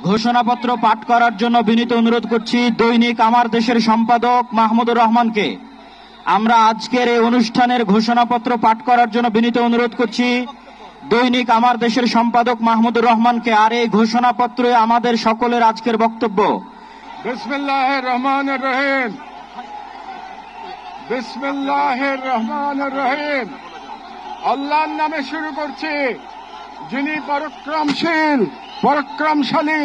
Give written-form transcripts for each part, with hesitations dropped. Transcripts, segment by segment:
ঘোষণাপত্র পাঠ করার জন্য বিনীত অনুরোধ করছি দৈনিক আমার দেশের সম্পাদক মাহমুদুর রহমানকে। আমরা আজকের এই অনুষ্ঠানের ঘোষণাপত্র পাঠ করার জন্য বিনীত অনুরোধ করছি দৈনিক আমার দেশের সম্পাদক মাহমুদুর রহমানকে। আর এই ঘোষণাপত্রে আমাদের সকলের আজকের বক্তব্য। বিসমিল্লাহির রহমানির রহিম। বিসমিল্লাহির রহমানির রহিম। আল্লাহর নামে শুরু করছি, যিনি পরাক্রমশীল, পরাক্রমশালী,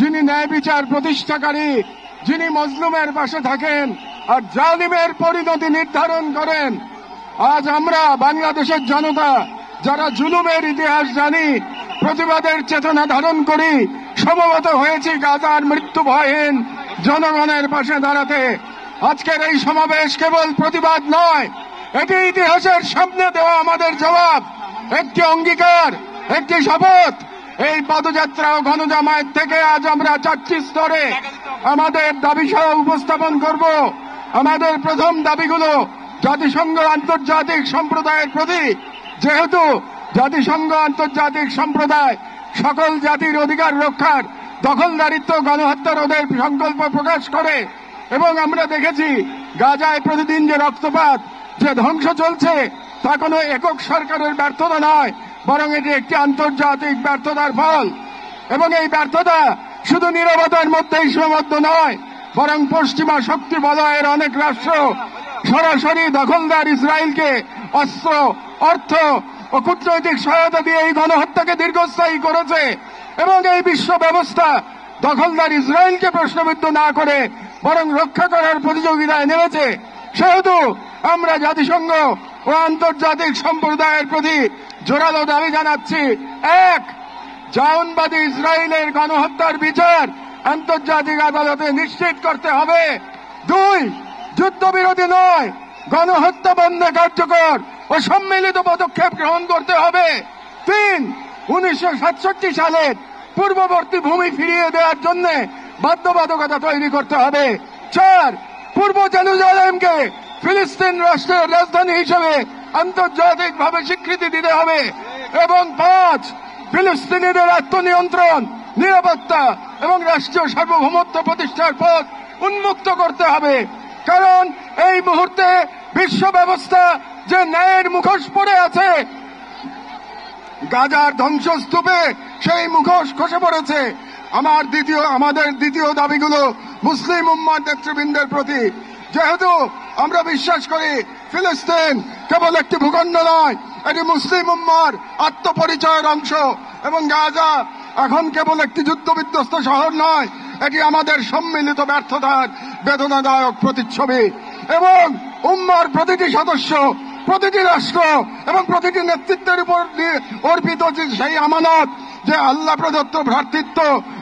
যিনি ন্যায় বিচার প্রতিষ্ঠাকারী, যিনি মজলুমের পাশে থাকেন আর জালিমের পরিণতি নির্ধারণ করেন। আজ আমরা বাংলাদেশের জনতা যারা জুলুমের ইতিহাস জানি, প্রতিবাদের চেতনা ধারণ করি, সমবেত হয়েছি গাজার মৃত্যু ভয়হীন জনগণের পাশে দাঁড়াতে। আজকের এই সমাবেশ কেবল প্রতিবাদ নয়, এটি ইতিহাসের সামনে দেওয়া আমাদের জবাব, একটি অঙ্গীকার, একটি শপথ। এই পদযাত্রা ও গণজামায়াত থেকে আজ আমরা 4টি স্তরে আমাদের দাবি সহ উপস্থাপন করব। আমাদের প্রথম দাবিগুলো জাতিসংঘ আন্তর্জাতিক সম্প্রদায়ের প্রতি, যেহেতু জাতিসংঘ আন্তর্জাতিক সম্প্রদায় সকল জাতির অধিকার রক্ষার, দখলদারিত্ব, গণহত্যা রোধের সংকল্প প্রকাশ করে এবং আমরা দেখেছি গাজায় প্রতিদিন যে রক্তপাত, যে ধ্বংস চলছে, তা কোনো একক সরকারের ব্যর্থতা নয়, বরং এটি একটি আন্তর্জাতিক ব্যর্থতার ফল। এবং এই ব্যর্থতা শুধু নীরবতার মধ্যেই সীমাবদ্ধ নয়, বরং পশ্চিমা শক্তি বলয়ের অনেক রাষ্ট্র সরাসরি দখলদার ইসরায়েলকে অস্ত্র, অর্থ ও কূটনৈতিক সহায়তা দিয়ে এই গণহত্যাকে দীর্ঘস্থায়ী করেছে এবং এই বিশ্ব ব্যবস্থা দখলদার ইসরায়েলকে প্রশ্নবিদ্ধ না করে বরং রক্ষা করার প্রতিযোগিতায় নেমেছে। সেহেতু আমরা জাতিসংঘ ও আন্তর্জাতিক সম্প্রদায়ের প্রতি জোরালো দাবি জানাচ্ছি, 1. জায়নবাদী ইসরায়েলের গণহত্যার বিচার আন্তর্জাতিক আদালতে নিশ্চিত করতে হবে। 2. যুদ্ধবিরতি নয়, গণহত্যা বন্ধে কার্যকর ও সম্মিলিত পদক্ষেপ গ্রহণ করতে হবে। 3. 1967 সালের পূর্ববর্তী ভূমি ফিরিয়ে দেওয়ার জন্য বাধ্যবাধকতা তৈরি করতে হবে। 4. পূর্ব জেরুজালেমকে ফিলিস্তিন রাষ্ট্রের রাজধানী হিসেবে আন্তর্জাতিকভাবে স্বীকৃতি দিতে হবে এবং 5. ফিলিস্তিনিদের আত্মনিয়ন্ত্রণ, নিরাপত্তা এবং রাষ্ট্রীয় সার্বভৌমত্ব প্রতিষ্ঠার পথ উন্মুক্ত করতে হবে। কারণ এই মুহূর্তে বিশ্ব ব্যবস্থা যে ন্যায়ের মুখোশ পড়ে আছে, গাজার ধ্বংসস্তূপে সেই মুখোশ খসে পড়েছে। আমাদের দ্বিতীয় দাবিগুলো মুসলিম উম্মার নেতৃবৃন্দের প্রতি। যেহেতু আমরা বিশ্বাস করি ফিলিস্তিন কেবল একটি ভূখণ্ড নয়, এটি মুসলিম উম্মার আত্মপরিচয়ের অংশ এবং গাজা এখন কেবল একটি যুদ্ধবিধ্বস্ত শহর নয়, এটি আমাদের সম্মিলিত ব্যর্থতার বেদনাদায়ক প্রতিচ্ছবি। এবং উম্মার প্রতিটি সদস্য, প্রতিটি রাষ্ট্র এবং প্রতিটি নেতৃত্বের উপর অর্পিত সেই আমানত যে আল্লাহ প্রদত্ত ভ্রাতৃত্ব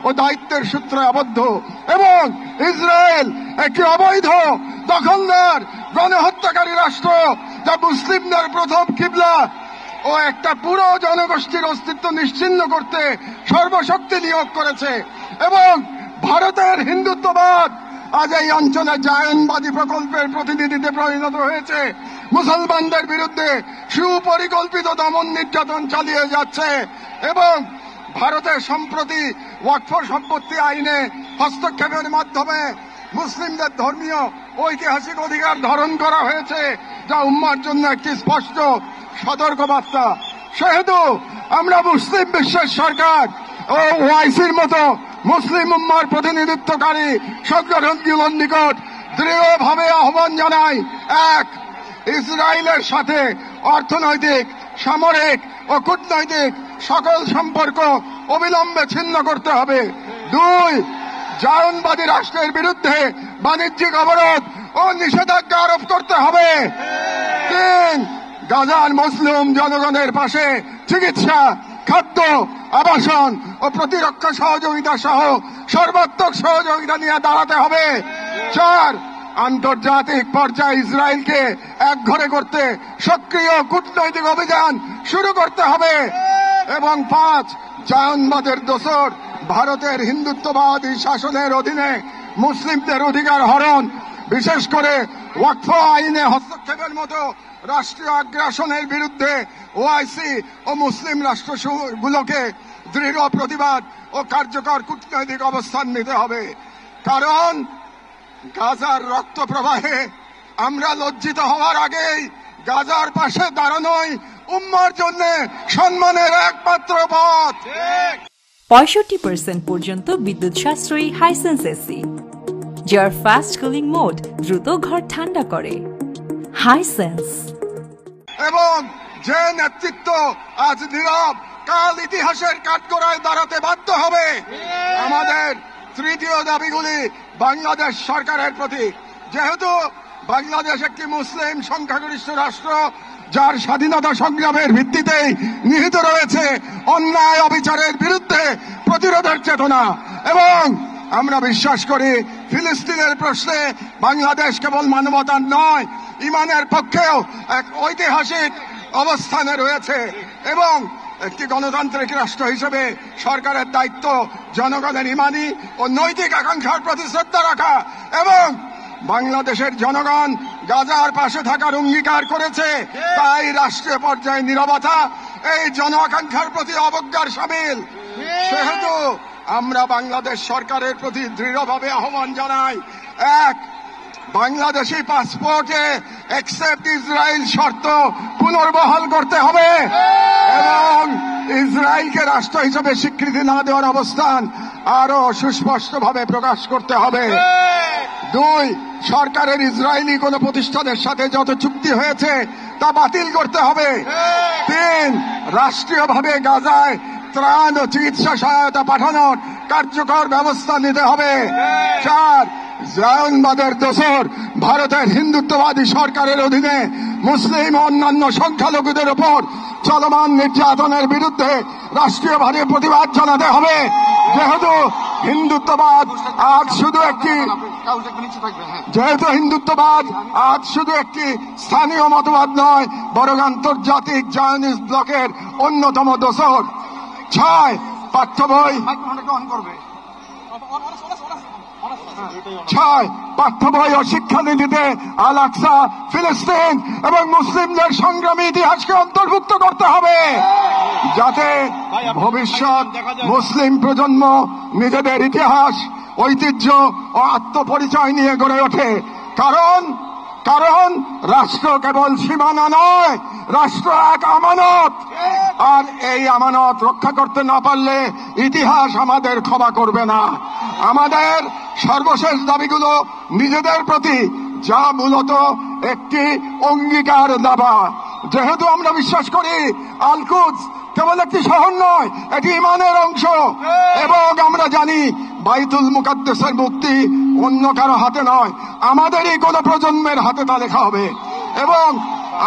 ও দায়িত্বের সূত্রে আবদ্ধ। এবং ইসরায়েল একটি অবৈধ, দখলদার, গণহত্যাকারী রাষ্ট্র, যা মুসলিমদের প্রথম কিবলা ও একটা পুরো জনগোষ্ঠীর অস্তিত্ব নিশ্চিহ্ন করতে সর্বশক্তি নিয়োগ করেছে। এবং ভারতের হিন্দুত্ববাদ আজ এই অঞ্চলে জায়নবাদী প্রকল্পের প্রতিনিধিতে পরিণত হয়েছে, মুসলমানদের বিরুদ্ধে সুপরিকল্পিত দমন নির্যাতন চালিয়ে যাচ্ছে। এবং ভারতের সম্প্রতি ওয়াকফ সম্পত্তি আইনে হস্তক্ষেপের মাধ্যমে মুসলিমদের ধর্মীয় ঐতিহাসিক অধিকার ধারণ করা হয়েছে, যা উম্মার জন্য একটি স্পষ্ট সতর্কবার্তা। সেহেতু আমরা মুসলিম বিশ্বের সরকার ও ওআইসির মতো মুসলিম উম্মার প্রতিনিধিত্বকারী সংগঠনগুলোর নিকট দৃঢ়ভাবে আহ্বান জানাই, 1. ইসরায়েলের সাথে অর্থনৈতিক, সামরিক ও কূটনৈতিক সকল সম্পর্ক অবিলম্বে ছিন্ন করতে হবে। 2. জায়নবাদী রাষ্ট্রের বিরুদ্ধে বাণিজ্যিক অবরোধ ও নিষেধাজ্ঞা আরোপ করতে হবে। 3. গাজার মুসলিম জনগণের পাশে চিকিৎসা, খাদ্য, আবাসন ও প্রতিরক্ষা সহযোগিতা সহ সর্বাত্মক সহযোগিতা নিয়ে দাঁড়াতে হবে। 4. আন্তর্জাতিক পর্যায়ে ইসরায়েলকে একঘরে করতে সক্রিয় কূটনৈতিক অভিযান শুরু করতে হবে। এবং 5. জায়নবাদের দোসর ভারতের হিন্দুত্ববাদী শাসনের অধীনে মুসলিমদের অধিকার হরণ, বিশেষ করে ওয়াকফ আইনে হস্তক্ষেপের মতো রাষ্ট্রীয় আগ্রাসনের বিরুদ্ধে ওআইসি ও মুসলিম রাষ্ট্রগুলোকে দৃঢ় প্রতিবাদ ও কার্যকর কূটনৈতিক অবস্থান নিতে হবে। কারণ গাজার রক্ত প্রবাহে আমরা লজ্জিত হওয়ার আগেই গাজার পাশে দাঁড়ানোই উম্মার জন্য সম্মানের একমাত্র পথ। 65% পর্যন্ত বিদ্যুৎ সাশ্রয়ী হাইসেন্স এসি, যার ফাস্ট কুলিং মোড দ্রুত ঘর ঠান্ডা করে। হাইসেন্স। এবং যে নেতৃত্ব আজ নীরব, কাল ইতিহাসের কাঠগড়ায় দাঁড়াতে বাধ্য হবে। আমাদের তৃতীয় দাবিগুলি বাংলাদেশ সরকারের প্রতি। যেহেতু বাংলাদেশ একটি মুসলিম সংখ্যাগরিষ্ঠ রাষ্ট্র, যার স্বাধীনতা সংগ্রামের ভিত্তিতেই নিহিত রয়েছে অন্যায় অবিচারের বিরুদ্ধে প্রতিরোধের চেতনা, এবং আমরা বিশ্বাস করি ফিলিস্তিনের প্রশ্নে বাংলাদেশ কেবল মানবতার নয়, ইমানের পক্ষেও এক ঐতিহাসিক অবস্থানে রয়েছে। এবং একটি গণতান্ত্রিক রাষ্ট্র হিসেবে সরকারের দায়িত্ব জনগণের ইমানি ও নৈতিক আকাঙ্ক্ষার প্রতি শ্রদ্ধা রাখা। এবং বাংলাদেশের জনগণ গাজার পাশে থাকার অঙ্গীকার করেছে, তাই রাষ্ট্রীয় পর্যায়ে নীরবতা এই জন আকাঙ্ক্ষার প্রতি অবজ্ঞার শামিল। সেহেতু আমরা বাংলাদেশ সরকারের প্রতি দৃঢ়ভাবে আহ্বান জানাই, এক, বাংলাদেশি পাসপোর্টে অ্যাকসেপ্ট ইসরায়েল শর্ত পুনর্বহাল করতে হবে এবং ইসরায়েলকে রাষ্ট্র হিসেবে স্বীকৃতি না দেওয়ার অবস্থান আরো সুস্পষ্টভাবে প্রকাশ করতে হবে। দুই, সরকারের ইসরায়েলি কোন প্রতিষ্ঠানের সাথে যত চুক্তি হয়েছে তা বাতিল করতে হবে। তিন, রাষ্ট্রীয়ভাবে গাজায় ত্রাণ ও চিকিৎসা সহায়তা পাঠানোর কার্যকর ব্যবস্থা নিতে হবে। চার, জায়নবাদের দোসর ভারতের হিন্দুত্ববাদী সরকারের অধীনে মুসলিম ও অন্যান্য সংখ্যালঘুদের উপর চলমান নির্যাতনের বিরুদ্ধে রাষ্ট্রীয়ভাবে প্রতিবাদ জানাতে হবে। যেহেতু হিন্দুত্ববাদ আজ শুধু একটি স্থানীয় মতবাদ নয়, বরং আন্তর্জাতিক জায়নিস্ট ব্লকের অন্যতম দোসর। ছয়, পাঠ্য বই ও শিক্ষানীতিতে আল আকসা, ফিলিস্তিন এবং মুসলিমদের সংগ্রামী ইতিহাসকে অন্তর্ভুক্ত করতে হবে, যাতে ভবিষ্যৎ মুসলিম প্রজন্ম নিজেদের ইতিহাস, ঐতিহ্য ও আত্মপরিচয় নিয়ে গড়ে ওঠে। কারণ রাষ্ট্র কেবল সীমানা নয়, রাষ্ট্র এক আমানত, আর এই আমানত রক্ষা করতে না পারলে ইতিহাস আমাদের ক্ষমা করবে না। আমাদের সর্বশেষ দাবিগুলো নিজেদের প্রতি, যা মূলত একটি অঙ্গীকার দাবা। যেহেতু আমরা বিশ্বাস করি আল কুদস কেবল একটি শহর নয়, এটি ইমানের অংশ, এবং আমরা জানি বাইতুল মুকাদ্দাসের মুক্তি অন্য কারো হাতে নয়, আমাদেরই কোন প্রজন্মের হাতে তা লেখা হবে। এবং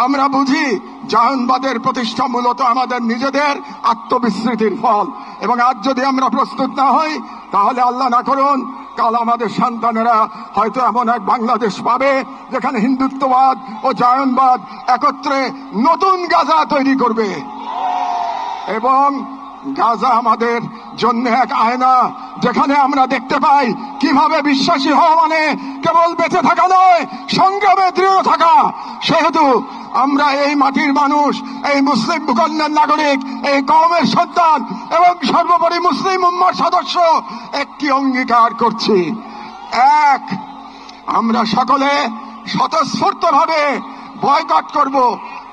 আমরা বুঝি জায়নবাদের প্রতিষ্ঠা মূলত আমাদের নিজেদের আত্মবিস্মৃতির ফল, এবং আজ যদি আমরা প্রস্তুত না হই, তাহলে আল্লাহ না করুন কাল আমাদের সন্তানেরা হয়তো এমন এক বাংলাদেশ পাবে যেখানে হিন্দুত্ববাদ ও জায়নবাদ একত্রে নতুন গাজা তৈরি করবে। এবং গাজা আমাদের জন্য এক আয়না, যেখানে আমরা দেখতে পাই কিভাবে বিশ্বাসী হওয়া মানে কেবল বেঁচে থাকা নয়, সংগ্রামে দৃঢ় থাকা। সেহেতু আমরা এই মাটির মানুষ, এই মুসলিম ভূখণ্ডের নাগরিক, এই কওমের সন্তান এবং সর্বোপরি মুসলিম উম্মার সদস্য একটি অঙ্গীকার করছি, এক, আমরা সকলে স্বতঃস্ফূর্তভাবে বয়কট করব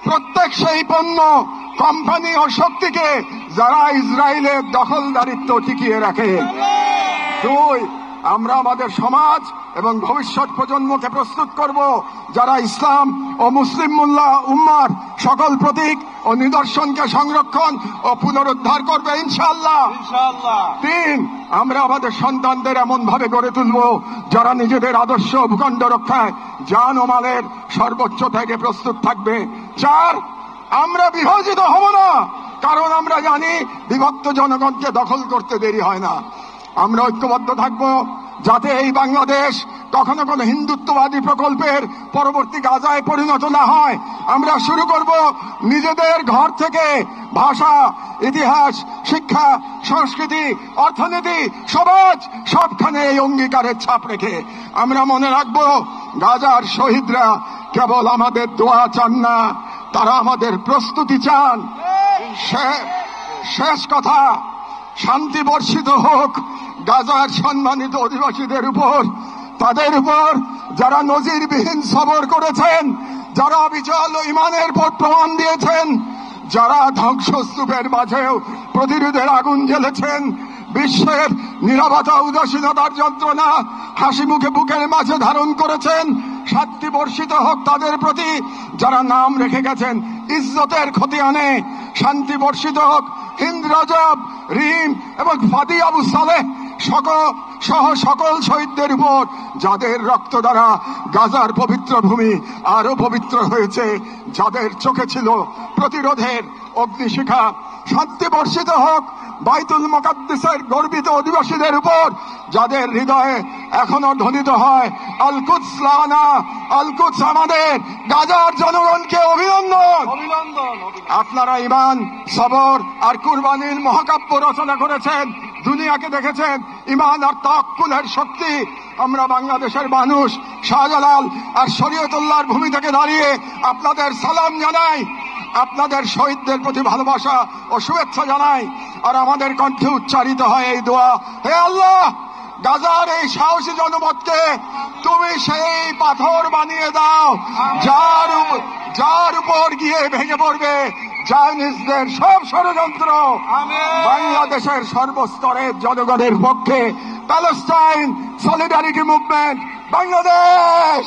প্রত্যেক সেই পণ্য, কোম্পানি ও শক্তিকে যারা ইসরায়েলের দখলদারিত্ব টিকিয়ে রাখে। দুই, আমরা আমাদের সমাজ এবং ভবিষ্যৎ প্রজন্মকে প্রস্তুত করব যারা ইসলাম ও মুসলিম উম্মার সকল প্রতীক ও নিদর্শনকে সংরক্ষণ ও পুনরুদ্ধার করবে ইনশাআল্লাহ। তিন, আমরা আমাদের সন্তানদের এমন ভাবে গড়ে তুলব যারা নিজেদের আদর্শ ভূখণ্ড রক্ষায় জান ও মালের সর্বোচ্চ থেকে প্রস্তুত থাকবে। চার, আমরা বিভাজিত হব না, কারণ আমরা জানি বিভক্ত জনগণকে দখল করতে দেরি হয় না। আমরা ঐক্যবদ্ধ থাকব যাতে এই বাংলাদেশ কখনো কোনো হিন্দুত্ববাদী প্রকল্পের পরবর্তী গাজায় পরিণত না হয়। আমরা শুরু করব নিজেদের ঘর থেকে, ভাষা, ইতিহাস, শিক্ষা, সংস্কৃতি, অর্থনীতি, সমাজ সবখানে এই অঙ্গীকারের ছাপ রেখে। আমরা মনে রাখব গাজার শহীদরা কেবল আমাদের দোয়া চান না, তারা আমাদের প্রস্তুতি চান। শেষ কথা, শান্তি বর্ষিত হোক গাজার সম্মানিত অধিবাসীদের উপর, তাদের উপর যারা নজিরবিহীন সবর করেছেন, যারা অবিচল ইমানের পর প্রমাণ দিয়েছেন, যারা ধ্বংসস্তূপের মাঝেও প্রতিরোধের আগুন জ্বেলেছেন, বিশ্বের নীরবতা উদাসীনতার যন্ত্রণা হাসি মুখে বুকের মাঝে ধারণ করেছেন। শান্তি বর্ষিত হোক তাদের প্রতি যারা নাম রেখে গেছেন ইজ্জতের খতিয়ানে। শান্তি বর্ষিত হোক হিন্দ রজব, রিম এবং ফাদি আবু সালেহ সহ সকল শহীদদের উপর, যাদের রক্ত দ্বারা গাজার পবিত্র ভূমি আরো পবিত্র হয়েছে, যাদের চোখে ছিল প্রতিরোধের অগ্নিশিখা। শান্তি বর্ষিত হোক বাইতুল মুকাদ্দাসের গর্বিত অধিবাসীদের উপর, যাদের হৃদয়ে এখনো ধ্বনিত হয় আল কুদস লানা, আল কুদস আমাদের। গাজার জনগণকে অভিনন্দন। আপনারা ঈমান, সবর আর কুরবানির মহাকাব্য রচনা করেছেন, দুনিয়াকে দেখেছেন ঈমান আর তাওয়াক্কুলের শক্তি। আমরা বাংলাদেশের মানুষ শাহজালাল আর শরীয়তুল্লাহর ভূমি থেকে দাঁড়িয়ে আপনাদের সালাম জানাই, আপনাদের শহীদদের প্রতি ভালোবাসা ও শুভেচ্ছা জানাই। আর আমাদের কণ্ঠে উচ্চারিত হয় এই দোয়া, হে আল্লাহ, গাজার এই সাহসী জনপদকে তুমি সেই পাথর বানিয়ে দাও যার উপর গিয়ে ভেঙে পড়বে চাইনিজদের সব ষড়যন্ত্র। বাংলাদেশের সর্বস্তরের জনগণের পক্ষে প্যালেস্টাইন সলিডারিটি মুভমেন্ট বাংলাদেশ।